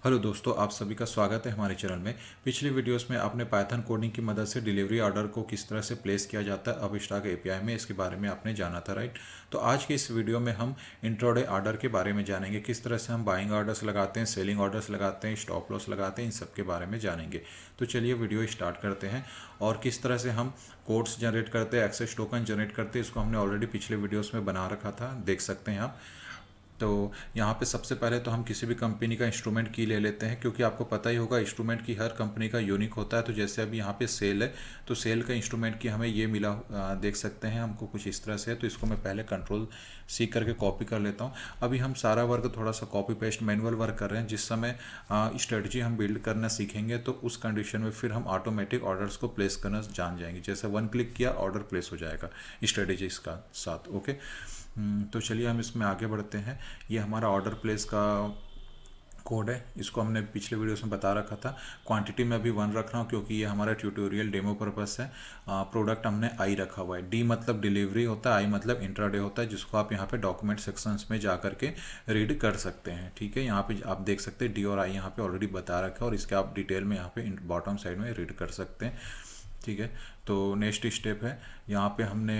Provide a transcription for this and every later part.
Hello दोस्तों, आप सभी का स्वागत है हमारे चैनल में। पिछले वीडियोस में आपने पाइथन कोडिंग की मदद से डिलीवरी ऑर्डर को किस तरह से प्लेस किया जाता है अपस्टॉक एपीआई में, इसके बारे में आपने जाना था, राइट। तो आज के इस वीडियो में हम इंट्राडे ऑर्डर के बारे में जानेंगे, किस तरह से हम बाइंग ऑर्डर्स लगाते हैं, सेलिंग ऑर्डर्स लगाते हैं, स्टॉप लॉस लगाते हैं, इन सब के बारे में जानेंगे। तो चलिए वीडियो स्टार्ट करते हैं। और किस तरह से हम कोड्स जनरेट करते हैं, एक्सेस टोकन जनरेट करते हैं, इसको हमने ऑलरेडी पिछले वीडियोज़ में बना रखा था, देख सकते हैं आप। तो यहाँ पे सबसे पहले तो हम किसी भी कंपनी का इंस्ट्रूमेंट की ले लेते हैं, क्योंकि आपको पता ही होगा इंस्ट्रूमेंट की हर कंपनी का यूनिक होता है। तो जैसे अभी यहाँ पे सेल है, तो सेल का इंस्ट्रूमेंट की हमें ये मिला, देख सकते हैं हमको कुछ इस तरह से है। तो इसको मैं पहले कंट्रोल सी करके कॉपी कर लेता हूँ। अभी हम सारा वर्क थोड़ा सा कॉपी पेस्ट मैनुअल वर्क कर रहे हैं। जिस समय स्ट्रेटजी हम बिल्ड करना सीखेंगे तो उस कंडीशन में फिर हम ऑटोमेटिक ऑर्डर्स को प्लेस करना जान जाएंगे। जैसे वन क्लिक किया, ऑर्डर प्लेस हो जाएगा स्ट्रेटजी इसका साथ, ओके। तो चलिए हम इसमें आगे बढ़ते हैं। ये हमारा ऑर्डर प्लेस का कोड है, इसको हमने पिछले वीडियो में बता रखा था। क्वांटिटी में अभी 1 रख रहा हूँ क्योंकि ये हमारा ट्यूटोरियल डेमो पर्पस है। प्रोडक्ट हमने आई रखा हुआ है। डी मतलब डिलीवरी होता है, आई मतलब इंट्राडे होता है, जिसको आप यहाँ पे डॉक्यूमेंट सेक्शंस में जा करके रीड कर सकते हैं, ठीक है। यहाँ पे आप देख सकते हैं डी और आई यहाँ पे ऑलरेडी बता रखा है, और इसके आप डिटेल में यहाँ पे बॉटम साइड में रीड कर सकते हैं, ठीक है। तो नेक्स्ट स्टेप है, यहाँ पे हमने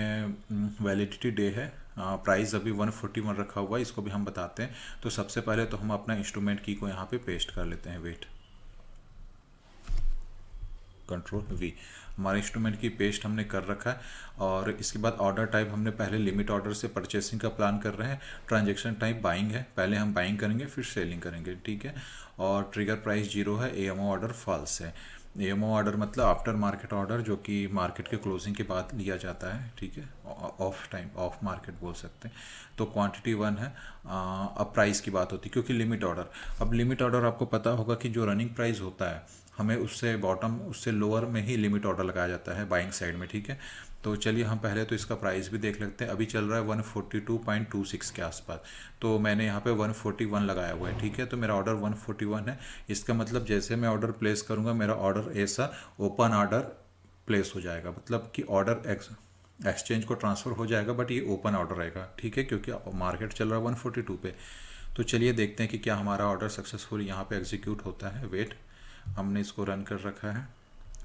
वैलिडिटी डे है, प्राइस अभी 141 रखा हुआ है, इसको भी हम बताते हैं। तो सबसे पहले तो हम अपना इंस्ट्रूमेंट की को यहाँ पे पेस्ट कर लेते हैं, वेट, कंट्रोल वी। हमारे इंस्ट्रूमेंट की पेस्ट हमने कर रखा है। और इसके बाद ऑर्डर टाइप हमने पहले लिमिट ऑर्डर से परचेसिंग का प्लान कर रहे हैं। ट्रांजैक्शन टाइप बाइंग है, पहले हम बाइंग करेंगे फिर सेलिंग करेंगे, ठीक है। और ट्रिगर प्राइस 0 है, एएमओ ऑर्डर फॉल्स है। एएमओ ऑर्डर मतलब आफ्टर मार्केट ऑर्डर, जो कि मार्केट के क्लोजिंग के बाद लिया जाता है, ठीक है। ऑफ टाइम, ऑफ मार्केट बोल सकते हैं। तो क्वांटिटी 1 है। अब प्राइस की बात होती है क्योंकि लिमिट ऑर्डर, अब लिमिट ऑर्डर आपको पता होगा कि जो रनिंग प्राइस होता है हमें उससे बॉटम, उससे लोअर में ही लिमिट ऑर्डर लगाया जाता है बाइंग साइड में, ठीक है। तो चलिए हम पहले तो इसका प्राइस भी देख लेते हैं। अभी चल रहा है 142.26 के आसपास, तो मैंने यहाँ पे 141 लगाया हुआ है, ठीक है। तो मेरा ऑर्डर 141 है। इसका मतलब जैसे मैं ऑर्डर प्लेस करूँगा मेरा ऑर्डर ऐसा ओपन ऑर्डर प्लेस हो जाएगा, मतलब कि ऑर्डर एक्सचेंज को ट्रांसफ़र हो जाएगा, बट ये ओपन ऑर्डर रहेगा, ठीक है, क्योंकि मार्केट चल रहा है 142 पे। तो चलिए देखते हैं कि क्या हमारा ऑर्डर सक्सेसफुल यहाँ पे एग्जीक्यूट होता है। वेट, हमने इसको रन कर रखा है,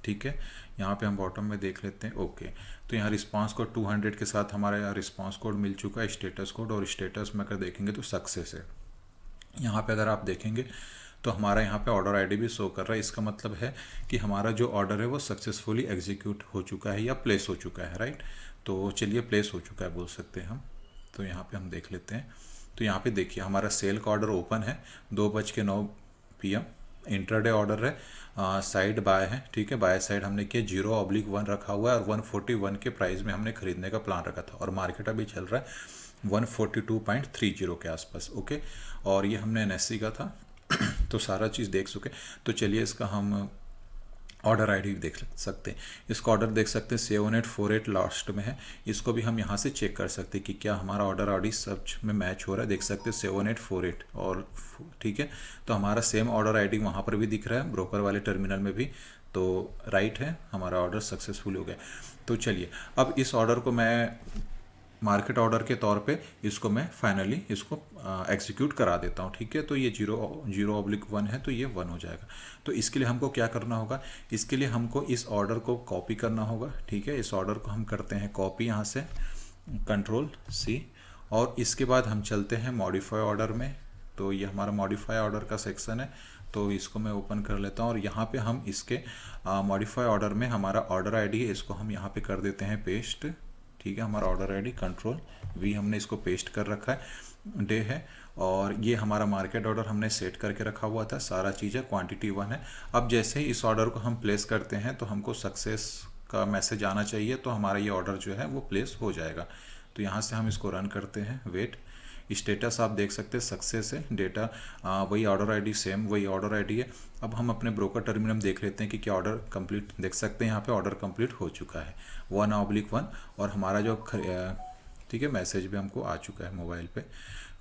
ठीक है। यहाँ पे हम बॉटम में देख लेते हैं, ओके। तो यहाँ रिस्पांस कोड 200 के साथ हमारा यहाँ रिस्पांस कोड मिल चुका है, स्टेटस कोड, और स्टेटस में अगर देखेंगे तो सक्सेस है। यहाँ पे अगर आप देखेंगे तो हमारा यहाँ पे ऑर्डर आईडी भी शो कर रहा है। इसका मतलब है कि हमारा जो ऑर्डर है वो सक्सेसफुली एग्जीक्यूट हो चुका है या प्लेस हो चुका है, राइट। तो चलिए प्लेस हो चुका है बोल सकते हैं हम। तो यहाँ पे हम देख लेते हैं। तो यहाँ पे देखिए हमारा सेल का ऑर्डर ओपन है 2:09 PM। इंट्राडे ऑर्डर है, साइड बाय है, ठीक है। बाय साइड हमने किया 0/1 रखा हुआ है, और 141 के प्राइस में हमने खरीदने का प्लान रखा था, और मार्केट अभी चल रहा है 142.30 के आसपास, ओके। और ये हमने एनएससी का था तो सारा चीज़ देख चुके। तो चलिए इसका हम ऑर्डर आईडी देख सकते हैं। इसका ऑर्डर देख सकते हैं 7848 लास्ट में है। इसको भी हम यहाँ से चेक कर सकते हैं कि क्या हमारा ऑर्डर आईडी सच में मैच हो रहा है। देख सकते हैं 7848, और ठीक है। तो हमारा सेम ऑर्डर आईडी वहाँ पर भी दिख रहा है, ब्रोकर वाले टर्मिनल में भी। तो राइट है, हमारा ऑर्डर सक्सेसफुल हो गया। तो चलिए अब इस ऑर्डर को मैं मार्केट ऑर्डर के तौर पे इसको मैं फाइनली इसको एग्जीक्यूट करा देता हूँ, ठीक है। तो ये 0/1 है, तो ये 1 हो जाएगा। तो इसके लिए हमको क्या करना होगा, इसके लिए हमको इस ऑर्डर को कॉपी करना होगा, ठीक है। इस ऑर्डर को हम करते हैं कॉपी यहाँ से, कंट्रोल सी। और इसके बाद हम चलते हैं मॉडिफाई ऑर्डर में। तो ये हमारा मॉडिफाई ऑर्डर का सेक्शन है, तो इसको मैं ओपन कर लेता हूँ। और यहाँ पे हम इसके मॉडिफाई ऑर्डर में हमारा ऑर्डर आईडी है, इसको हम यहाँ पे कर देते हैं पेस्ट, ठीक है। हमारा ऑर्डर आईडी कंट्रोल वी, हमने इसको पेस्ट कर रखा है, डे है। और ये हमारा मार्केट ऑर्डर हमने सेट करके रखा हुआ था, सारा चीज़ है, क्वांटिटी 1 है। अब जैसे ही इस ऑर्डर को हम प्लेस करते हैं तो हमको सक्सेस का मैसेज आना चाहिए, तो हमारा ये ऑर्डर जो है वो प्लेस हो जाएगा। तो यहाँ से हम इसको रन करते हैं, वेट। स्टेटस आप देख सकते हैं सक्सेस है, डेटा वही ऑर्डर आईडी, सेम वही ऑर्डर आईडी है। अब हम अपने ब्रोकर टर्मिनल में देख लेते हैं कि क्या ऑर्डर कंप्लीट, देख सकते हैं यहाँ पे ऑर्डर कंप्लीट हो चुका है 1/1, और हमारा जो ठीक है मैसेज भी हमको आ चुका है मोबाइल पे।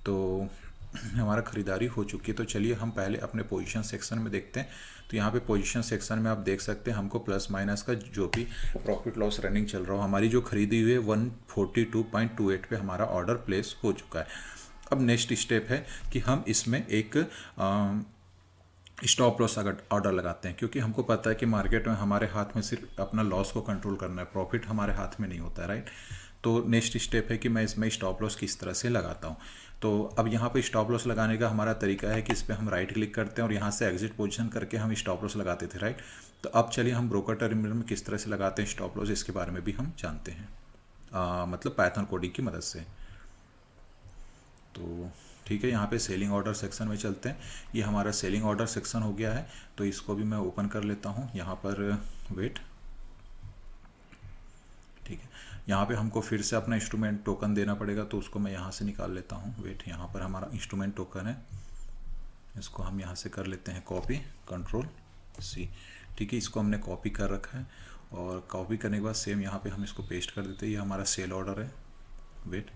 तो हमारा ख़रीदारी हो चुकी है। तो चलिए हम पहले अपने पोजीशन सेक्शन में देखते हैं। तो यहाँ पे पोजीशन सेक्शन में आप देख सकते हैं हमको प्लस माइनस का जो भी प्रॉफिट लॉस रनिंग चल रहा हो, हमारी जो खरीदी हुई है 142.28 पे हमारा ऑर्डर प्लेस हो चुका है। अब नेक्स्ट स्टेप है कि हम इसमें एक स्टॉप लॉस अगर ऑर्डर लगाते हैं, क्योंकि हमको पता है कि मार्केट में हमारे हाथ में सिर्फ अपना लॉस को कंट्रोल करना है, प्रॉफिट हमारे हाथ में नहीं होता है, राइट। तो नेक्स्ट स्टेप है कि मैं इसमें स्टॉप लॉस किस तरह से लगाता हूँ। तो अब यहाँ पे स्टॉप लॉस लगाने का हमारा तरीका है कि इस पर हम राइट क्लिक करते हैं और यहाँ से एग्जिट पोजीशन करके हम स्टॉप लॉस लगाते थे, राइट। तो अब चलिए हम ब्रोकर टर्मिनल में किस तरह से लगाते हैं स्टॉप लॉस, इसके बारे में भी हम जानते हैं, मतलब पाइथन कोडिंग की मदद से। तो ठीक है, यहाँ पे सेलिंग ऑर्डर सेक्शन में चलते हैं। ये हमारा सेलिंग ऑर्डर सेक्शन हो गया है, तो इसको भी मैं ओपन कर लेता हूँ यहाँ पर। वेट, ठीक है, यहाँ पे हमको फिर से अपना इंस्ट्रूमेंट टोकन देना पड़ेगा, तो उसको मैं यहाँ से निकाल लेता हूँ। वेट, यहाँ पर हमारा इंस्ट्रूमेंट टोकन है, इसको हम यहाँ से कर लेते हैं कॉपी, कंट्रोल सी। ठीक है, इसको हमने कॉपी कर रखा है, और कॉपी करने के बाद सेम यहाँ पे हम इसको पेस्ट कर देते हैं। ये हमारा सेल ऑर्डर है। वेट,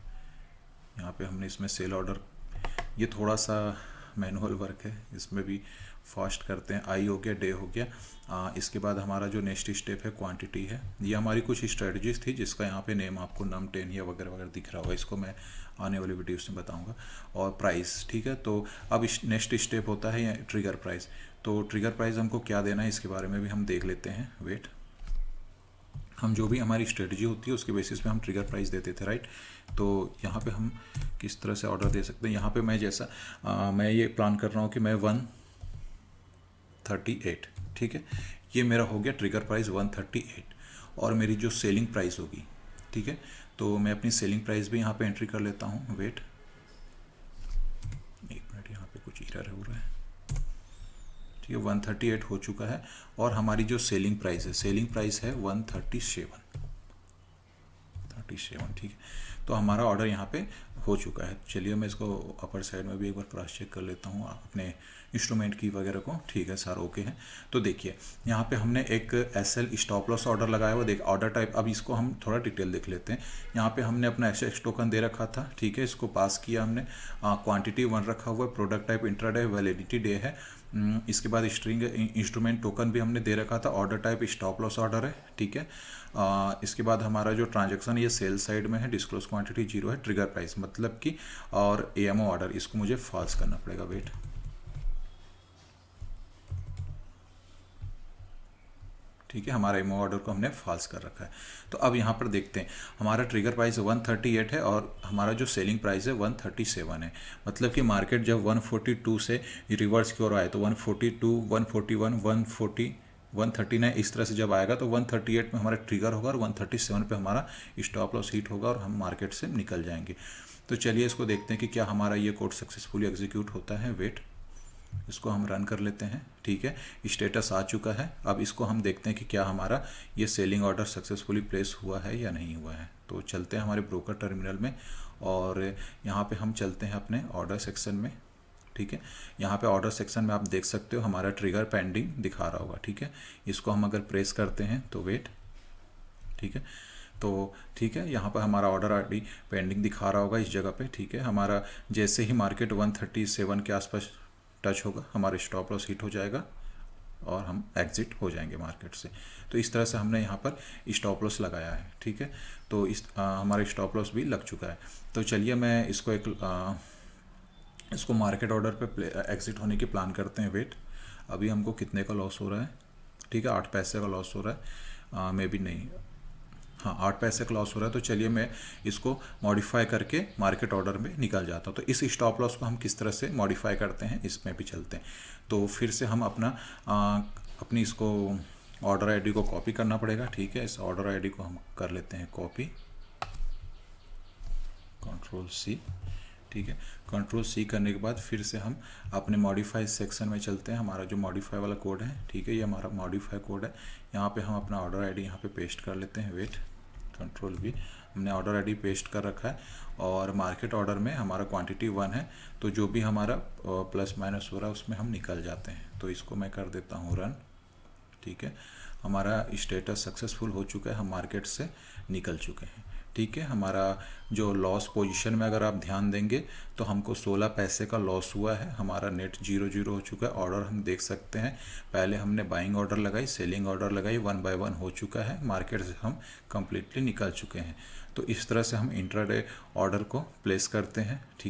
यहाँ पे हमने इसमें सेल ऑर्डर, ये थोड़ा सा मैनुअल वर्क है, इसमें भी फास्ट करते हैं। आई हो गया, डे हो गया। इसके बाद हमारा जो नेक्स्ट स्टेप है क्वांटिटी है। ये हमारी कुछ स्ट्रेटजीज थी जिसका यहाँ पे नेम आपको नम 10 या वगैरह वगैरह दिख रहा होगा, इसको मैं आने वाली वीडियोस में बताऊंगा। और प्राइस, ठीक है। तो अब नेक्स्ट स्टेप होता है ये ट्रिगर प्राइस। तो ट्रिगर प्राइस हमको क्या देना है इसके बारे में भी हम देख लेते हैं। वेट, हम जो भी हमारी स्ट्रेटजी होती है उसके बेसिस पे हम ट्रिगर प्राइस देते थे, राइट। तो यहाँ पे हम किस तरह से ऑर्डर दे सकते हैं। यहाँ पे मैं जैसा मैं ये प्लान कर रहा हूँ कि मैं 138, ठीक है, ये मेरा हो गया ट्रिगर प्राइस 138, और मेरी जो सेलिंग प्राइस होगी, ठीक है, तो मैं अपनी सेलिंग प्राइस भी यहाँ पे एंट्री कर लेता हूँ। वेट, एक मिनट, यहाँ पे कुछ एरर हो रहा है। ठीक है, 138 हो चुका है, और हमारी जो सेलिंग प्राइस है, सेलिंग प्राइस है 137, ठीक है। तो हमारा ऑर्डर यहाँ पे हो चुका है। चलिए मैं इसको अपर साइड में भी एक बार क्रॉस चेक कर लेता हूँ अपने इंस्ट्रूमेंट की वगैरह को। ठीक है, सारा ओके है। तो देखिए यहाँ पे हमने एक एसएल स्टॉप लॉस ऑर्डर लगाया हुआ। देख ऑर्डर टाइप, अब इसको हम थोड़ा डिटेल देख लेते हैं। यहाँ पे हमने अपना एक्सएक्स टोकन दे रखा था, ठीक है, इसको पास किया हमने। क्वांटिटी 1 रखा हुआ है, product type intraday, validity day है। इसके बाद स्ट्रिंग इंस्ट्रूमेंट टोकन भी हमने दे रखा था, order type stop loss order है, ठीक है। इसके बाद हमारा जो ट्रांजैक्शन ये सेल साइड में है, डिस्क्लोज क्वांटिटी 0 है, ट्रिगर प्राइस मतलब कि, और एएमओ ऑर्डर इसको मुझे फॉल्स करना पड़ेगा। वेट, ठीक है, हमारा एमओ ऑर्डर को हमने फॉल्स कर रखा है। तो अब यहाँ पर देखते हैं, हमारा ट्रिगर प्राइस 138 है और हमारा जो सेलिंग प्राइस है 137 है। मतलब कि मार्केट जब 142 से रिवर्स की ओर आए तो 142, 141, 140, 139 इस तरह से जब आएगा तो 138 में हमारा ट्रिगर होगा और 137 पे हमारा स्टॉप लॉस हिट होगा और हम मार्केट से निकल जाएंगे। तो चलिए इसको देखते हैं कि क्या हमारा ये कोड सक्सेसफुली एग्जीक्यूट होता है। वेट, इसको हम रन कर लेते हैं, ठीक है, स्टेटस आ चुका है। अब इसको हम देखते हैं कि क्या हमारा ये सेलिंग ऑर्डर सक्सेसफुली प्लेस हुआ है या नहीं हुआ है। तो चलते हैं हमारे ब्रोकर टर्मिनल में, और यहाँ पे हम चलते हैं अपने ऑर्डर सेक्शन में, ठीक है। यहाँ पे ऑर्डर सेक्शन में आप देख सकते हो हमारा ट्रिगर पेंडिंग दिखा रहा होगा, ठीक है। इसको हम अगर प्रेस करते हैं तो वेट, ठीक है, तो ठीक है, यहाँ पर हमारा ऑर्डर आईडी पेंडिंग दिखा रहा होगा इस जगह पे, ठीक है। हमारा जैसे ही मार्केट 137 के आसपास टच होगा हमारा स्टॉप लॉस हिट हो जाएगा और हम एग्जिट हो जाएंगे मार्केट से। तो इस तरह से हमने यहाँ पर स्टॉप लॉस लगाया है, ठीक है। तो हमारा स्टॉप लॉस भी लग चुका है। तो चलिए मैं इसको इसको मार्केट ऑर्डर पे एग्जिट होने की प्लान करते हैं। वेट, अभी हमको कितने का लॉस हो रहा है, ठीक है, 8 पैसे का लॉस हो रहा है, मे बी नहीं, हाँ 8 पैसे का लॉस हो रहा है। तो चलिए मैं इसको मॉडिफाई करके मार्केट ऑर्डर में निकल जाता हूँ। तो इस स्टॉप लॉस को हम किस तरह से मॉडिफाई करते हैं इसमें भी चलते हैं। तो फिर से हम अपनी इसको ऑर्डर आईडी को कॉपी करना पड़ेगा, ठीक है। इस ऑर्डर आईडी को हम कर लेते हैं कॉपी, कंट्रोल सी, ठीक है। कंट्रोल सी करने के बाद फिर से हम अपने मॉडिफाई सेक्शन में चलते हैं। हमारा जो मॉडिफाई वाला कोड है, ठीक है, ये हमारा मॉडिफाई कोड है। यहाँ पे हम अपना ऑर्डर आईडी यहाँ पे पेस्ट कर लेते हैं। वेट, कंट्रोल वी, हमने ऑर्डर आईडी पेस्ट कर रखा है, और मार्केट ऑर्डर में हमारा क्वांटिटी 1 है, तो जो भी हमारा प्लस माइनस हो रहा है उसमें हम निकल जाते हैं। तो इसको मैं कर देता हूँ रन, ठीक है। हमारा स्टेटस सक्सेसफुल हो चुका है, हम मार्केट से निकल चुके हैं, ठीक है। हमारा जो लॉस पोजीशन में अगर आप ध्यान देंगे तो हमको 16 पैसे का लॉस हुआ है, हमारा नेट 0 हो चुका है। ऑर्डर हम देख सकते हैं, पहले हमने बाइंग ऑर्डर लगाई, सेलिंग ऑर्डर लगाई, 1 बाय 1 हो चुका है, मार्केट से हम कम्प्लीटली निकल चुके हैं। तो इस तरह से हम इंट्राडे ऑर्डर को प्लेस करते हैं, ठीक।